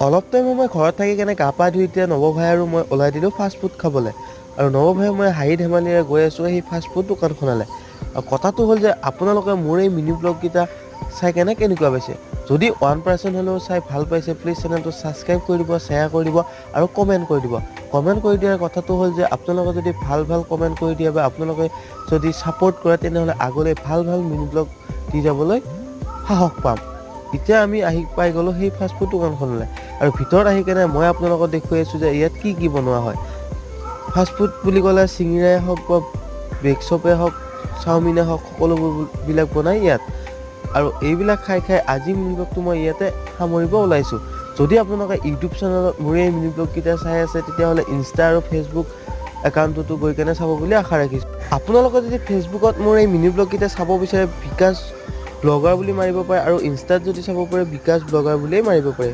অলপ টাইম মই ঘৰত থাকি কেনে গা পা ধুই এতিয়া নৱ ভাই আৰু মই ওলাই দিলোঁ ফাষ্ট ফুড খাবলৈ। আৰু নৱ ভাই মই হাঁহি ধেমালিৰে গৈ আছোঁ সেই ফাষ্ট ফুড দোকানখনলৈ। আৰু কথাটো হ'ল যে আপোনালোকে মোৰ এই মিনি ব্লগকেইটা চাই কেনেকুৱা পাইছে। যদি 1% হ'লেও চাই ভাল পাইছে প্লিজ চেনেলটো ছাবস্ক্ৰাইব কৰি দিব, শ্বেয়াৰ কৰি দিব আৰু কমেণ্ট কৰি দিব। কমেণ্ট কৰি দিয়াৰ কথাটো হ'ল যে আপোনালোকে যদি ভাল কমেণ্ট কৰি দিয়ে বা আপোনালোকে যদি ছাপোৰ্ট কৰে তেনেহ'লে আগলৈ ভাল মিনি ব্লগ দি যাবলৈ সাহস পাম। এতিয়া আমি পাই গ'লোঁ সেই ফাষ্টফুড দোকানখনলৈ। আৰু ভিতৰত আহি কেনে মই আপোনালোকক দেখুৱাই আছোঁ যে ইয়াত কি বনোৱা হয়। ফাষ্টফুড বুলি ক'লে চিঙিৰাই হওক বা বেক চপে হওক, চাওমিনে হওক, সকলোবিলাক বনাই ইয়াত। আৰু এইবিলাক খাই আজি মিনি ব্লগটো মই ইয়াতে সামৰিব ওলাইছোঁ। যদি আপোনালোকে ইউটিউব চেনেলত মোৰ এই মিনি ব্লগকেইটা চাই আছে তেতিয়াহ'লে ইনষ্টা আৰু ফেচবুক একাউণ্টতো গৈ কেনে চাব বুলি আশা ৰাখিছোঁ। আপোনালোকে যদি ফেচবুকত মোৰ এই মিনি ব্লগকেইটা চাব বিচাৰে বিকাশ ব্লগাৰ বুলি মাৰিব পাৰে আৰু ইনষ্টাত যদি চাব পাৰে বিকাশ ব্লগাৰ বুলিয়েই মাৰিব পাৰে।